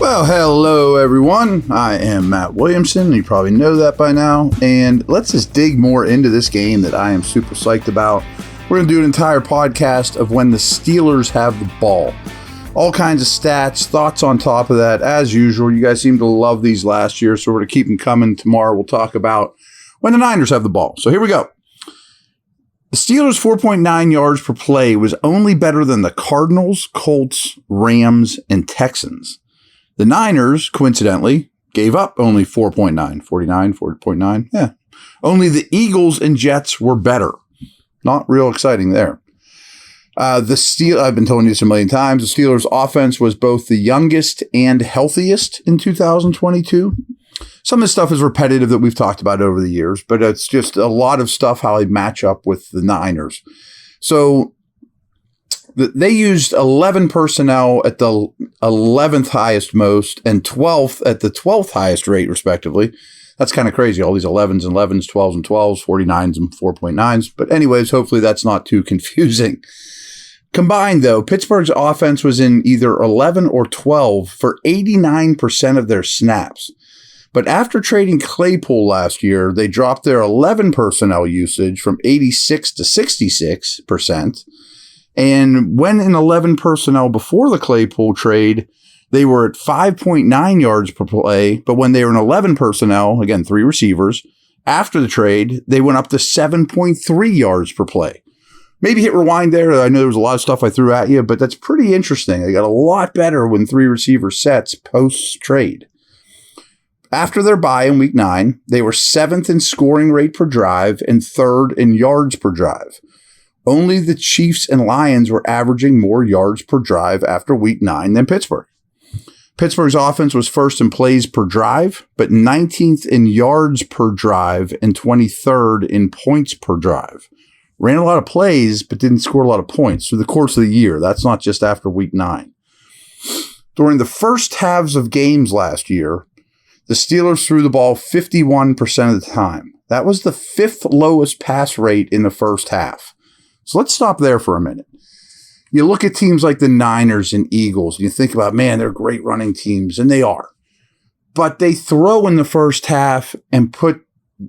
Well, hello everyone. I am Matt Williamson. You probably know that by now. And let's just dig more into this game that I am super psyched about. We're going to do an entire podcast of when the Steelers have the ball. All kinds of stats, thoughts on top of that. As usual, you guys seem to love these last year, so we're going to keep them coming. Tomorrow we'll talk about when the Niners have the ball. So here we go. The Steelers' 4.9 yards per play was only better than the Cardinals, Colts, Rams, and Texans. The Niners, coincidentally, gave up only 4.9. 49, 4.9. Yeah. Only the Eagles and Jets were better. Not real exciting there. I've been telling you this a million times. The Steelers' offense was both the youngest and healthiest in 2022. Some of this stuff is repetitive that we've talked about over the years, but it's just a lot of stuff how they match up with the Niners. So they used 11 personnel at the 11th highest most and 12th at the 12th highest rate, respectively. That's kind of crazy. All these 11s and 11s, 12s and 12s, 49s and 4.9s. But anyways, hopefully that's not too confusing. Combined, though, Pittsburgh's offense was in either 11 or 12 for 89% of their snaps. But after trading Claypool last year, they dropped their 11 personnel usage from 86 to 66%. And when in 11 personnel before the Claypool trade, they were at 5.9 yards per play. But when they were in 11 personnel, again, 3 receivers, after the trade, they went up to 7.3 yards per play. Maybe hit rewind there. I know there was a lot of stuff I threw at you, but that's pretty interesting. They got a lot better when 3 receiver sets post-trade. After their bye in Week 9, they were 7th in scoring rate per drive and 3rd in yards per drive. Only the Chiefs and Lions were averaging more yards per drive after Week 9 than Pittsburgh. Pittsburgh's offense was 1st in plays per drive, but 19th in yards per drive and 23rd in points per drive. Ran a lot of plays, but didn't score a lot of points through the course of the year. That's not just after Week 9. During the first halves of games last year, the Steelers threw the ball 51% of the time. That was the 5th lowest pass rate in the first half. So let's stop there for a minute. You look at teams like the Niners and Eagles, and you think about, man, they're great running teams, and they are. But they throw in the first half and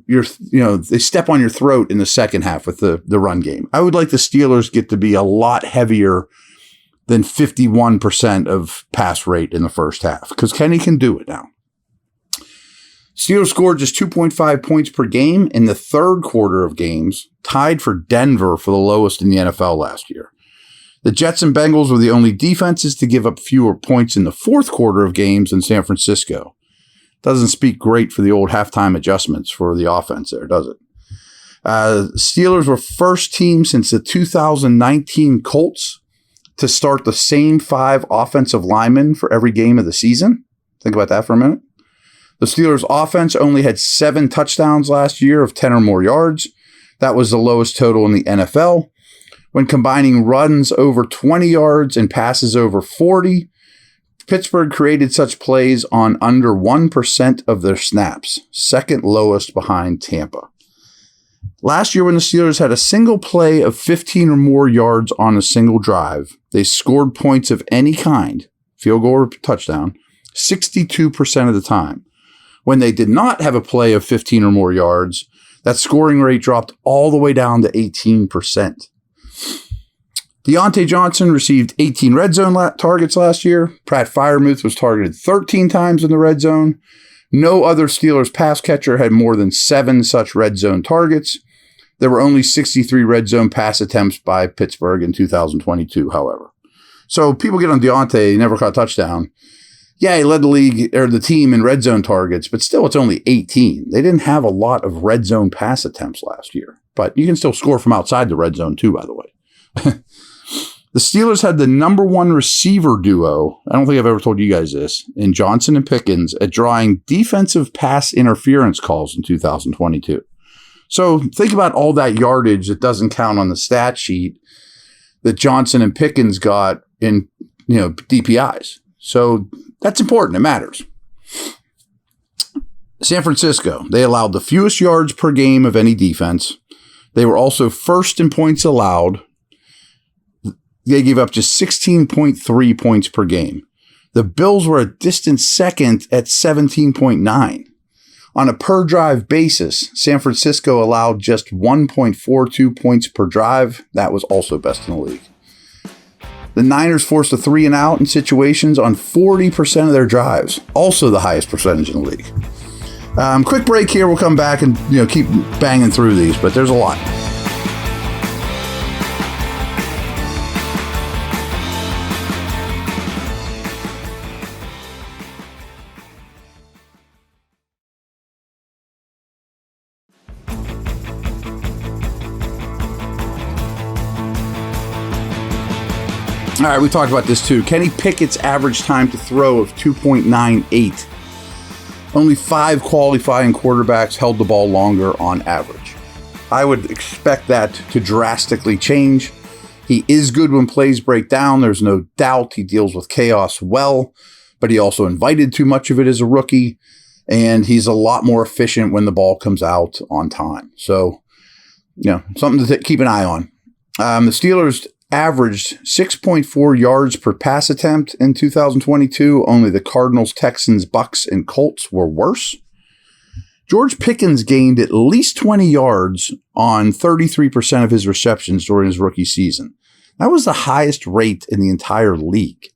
they step on your throat in the second half with the run game. I would like the Steelers get to be a lot heavier than 51% of pass rate in the first half, because Kenny can do it now. Steelers scored just 2.5 points per game in the third quarter of games, tied for Denver for the lowest in the NFL last year. The Jets and Bengals were the only defenses to give up fewer points in the fourth quarter of games than San Francisco. Doesn't speak great for the old halftime adjustments for the offense there, does it? Steelers were first team since the 2019 Colts to start the same 5 offensive linemen for every game of the season. Think about that for a minute. The Steelers' offense only had 7 touchdowns last year of 10 or more yards. That was the lowest total in the NFL. When combining runs over 20 yards and passes over 40, Pittsburgh created such plays on under 1% of their snaps, second lowest behind Tampa. Last year, when the Steelers had a single play of 15 or more yards on a single drive, they scored points of any kind, field goal or touchdown, 62% of the time. When they did not have a play of 15 or more yards, that scoring rate dropped all the way down to 18%. Deontay Johnson received 18 red zone targets last year. Pat Freiermuth was targeted 13 times in the red zone. No other Steelers pass catcher had more than 7 such red zone targets. There were only 63 red zone pass attempts by Pittsburgh in 2022, however. So people get on Deontay, he never caught a touchdown. Yeah, he led the league or the team in red zone targets, but still it's only 18. They didn't have a lot of red zone pass attempts last year, but you can still score from outside the red zone too, by the way. The Steelers had the number 1 receiver duo, I don't think I've ever told you guys this, in Johnson and Pickens at drawing defensive pass interference calls in 2022. So think about all that yardage that doesn't count on the stat sheet that Johnson and Pickens got in, DPIs. So that's important. It matters. San Francisco, they allowed the fewest yards per game of any defense. They were also first in points allowed. They gave up just 16.3 points per game. The Bills were a distant second at 17.9. On a per-drive basis, San Francisco allowed just 1.42 points per drive. That was also best in the league. The Niners forced a 3-and-out in situations on 40% of their drives, also the highest percentage in the league. Quick break here. We'll come back and keep banging through these, but there's a lot. All right, we talked about this too. Kenny Pickett's average time to throw of 2.98. Only 5 qualifying quarterbacks held the ball longer on average. I would expect that to drastically change. He is good when plays break down. There's no doubt he deals with chaos well, but he also invited too much of it as a rookie, and he's a lot more efficient when the ball comes out on time. So, something to keep an eye on. The Steelers averaged 6.4 yards per pass attempt in 2022. Only the Cardinals, Texans, Bucks, and Colts were worse. George Pickens gained at least 20 yards on 33% of his receptions during his rookie season. That was the highest rate in the entire league.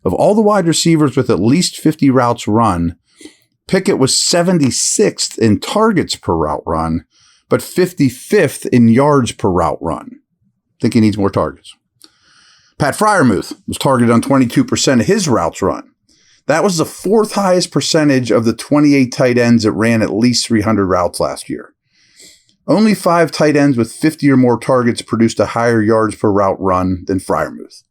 Of all the wide receivers with at least 50 routes run, Pickett was 76th in targets per route run, but 55th in yards per route run. I think he needs more targets. Pat Freiermuth was targeted on 22% of his routes run. That was the 4th highest percentage of the 28 tight ends that ran at least 300 routes last year. Only 5 tight ends with 50 or more targets produced a higher yards per route run than Freiermuth.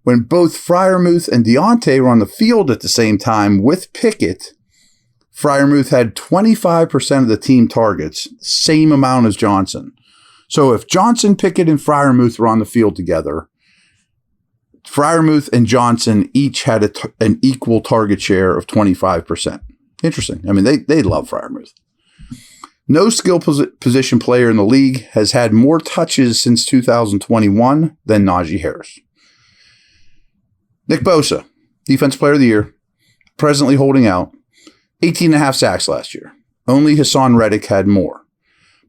When both Freiermuth and Deontay were on the field at the same time with Pickett, Freiermuth had 25% of the team targets, same amount as Johnson. So if Johnson, Pickett, and Freiermuth were on the field together, Freiermuth and Johnson each had an equal target share of 25%. Interesting. I mean, they love Freiermuth. No skill position player in the league has had more touches since 2021 than Najee Harris. Nick Bosa, Defensive Player of the Year, presently holding out, 18.5 sacks last year. Only Hassan Reddick had more.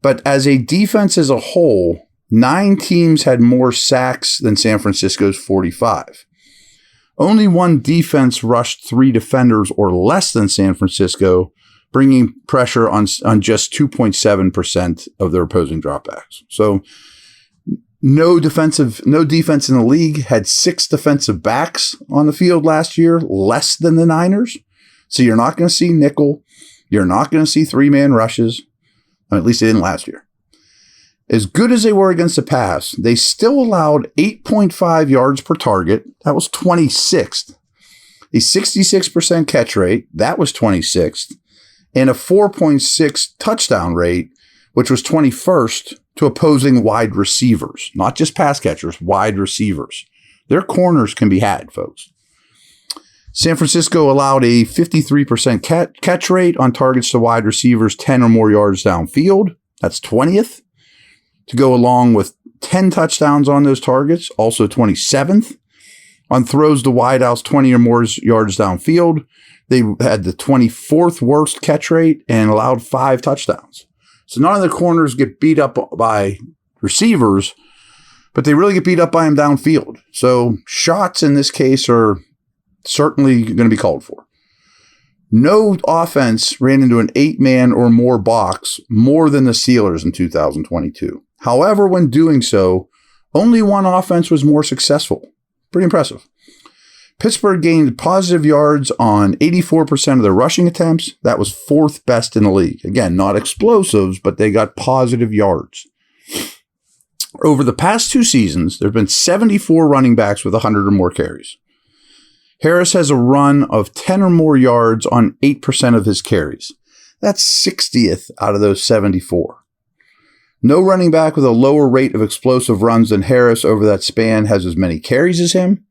But as a defense as a whole, 9 teams had more sacks than San Francisco's 45. Only one defense rushed 3 defenders or less than San Francisco, bringing pressure on just 2.7% of their opposing dropbacks. So no defense in the league had 6 defensive backs on the field last year, less than the Niners. So you're not going to see nickel. You're not going to see 3-man rushes. At least they didn't last year. As good as they were against the pass, they still allowed 8.5 yards per target. That was 26th. A 66% catch rate. That was 26th. And a 4.6 touchdown rate, which was 21st to opposing wide receivers. Not just pass catchers, wide receivers. Their corners can be had, folks. San Francisco allowed a 53% catch rate on targets to wide receivers 10 or more yards downfield. That's 20th. To go along with 10 touchdowns on those targets, also 27th. On throws to wideouts 20 or more yards downfield, they had the 24th worst catch rate and allowed 5 touchdowns. So none of the corners get beat up by receivers, but they really get beat up by them downfield. So shots in this case are certainly going to be called for. No offense ran into an 8-man or more box more than the Steelers in 2022. However, when doing so, only one offense was more successful. Pretty impressive. Pittsburgh gained positive yards on 84% of their rushing attempts. That was 4th best in the league. Again, not explosives, but they got positive yards. Over the past 2 seasons, there have been 74 running backs with 100 or more carries. Harris has a run of 10 or more yards on 8% of his carries. That's 60th out of those 74. No running back with a lower rate of explosive runs than Harris over that span has as many carries as him.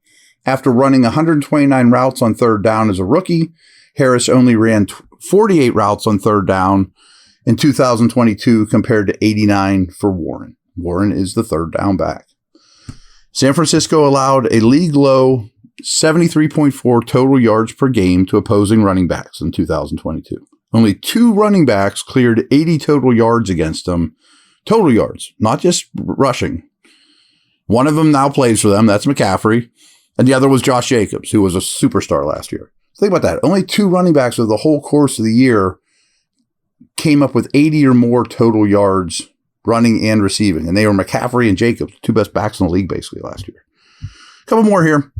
After running 129 routes on 3rd down as a rookie, Harris only ran 48 routes on 3rd down in 2022 compared to 89 for Warren. Warren is the 3rd down back. San Francisco allowed a league low 73.4 total yards per game to opposing running backs in 2022. Only 2 running backs cleared 80 total yards against them. Total yards, not just rushing. One of them now plays for them. That's McCaffrey. And the other was Josh Jacobs, who was a superstar last year. Think about that. Only 2 running backs over the whole course of the year came up with 80 or more total yards running and receiving. And they were McCaffrey and Jacobs, 2 best backs in the league basically last year. A couple more here.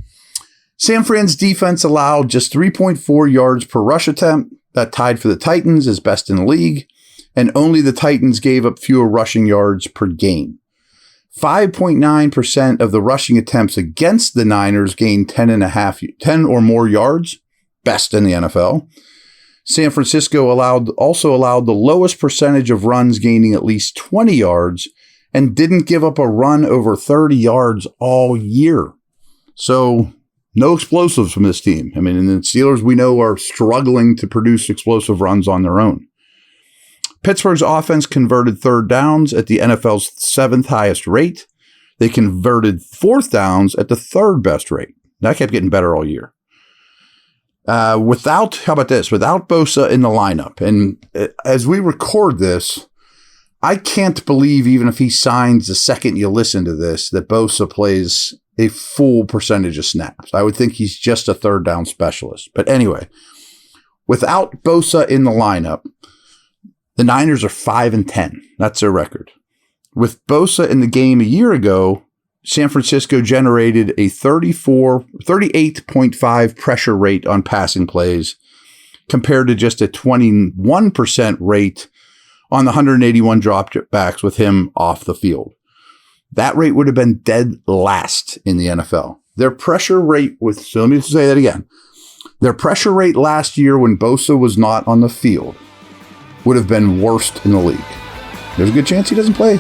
San Fran's defense allowed just 3.4 yards per rush attempt. That tied for the Titans as best in the league. And only the Titans gave up fewer rushing yards per game. 5.9% of the rushing attempts against the Niners gained 10 or more yards. Best in the NFL. San Francisco also allowed the lowest percentage of runs gaining at least 20 yards and didn't give up a run over 30 yards all year. So no explosives from this team. I mean, and the Steelers we know are struggling to produce explosive runs on their own. Pittsburgh's offense converted 3rd downs at the NFL's 7th highest rate. They converted 4th downs at the 3rd best rate. That kept getting better all year. Without Bosa in the lineup, and as we record this, I can't believe even if he signs the second you listen to this, that Bosa plays a full percentage of snaps. I would think he's just a 3rd down specialist. But anyway, without Bosa in the lineup, the Niners are 5-10. That's their record. With Bosa in the game a year ago, San Francisco generated a 38.5 pressure rate on passing plays compared to just a 21% rate on the 181 dropbacks with him off the field. That rate would have been dead last in the NFL. Their pressure rate so let me say that again. Their pressure rate last year when Bosa was not on the field would have been worst in the league. There's a good chance he doesn't play.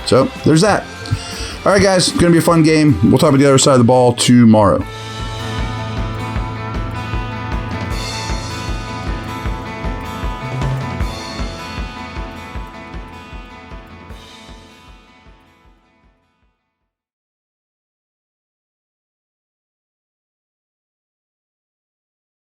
So there's that. All right, guys, it's going to be a fun game. We'll talk about the other side of the ball tomorrow.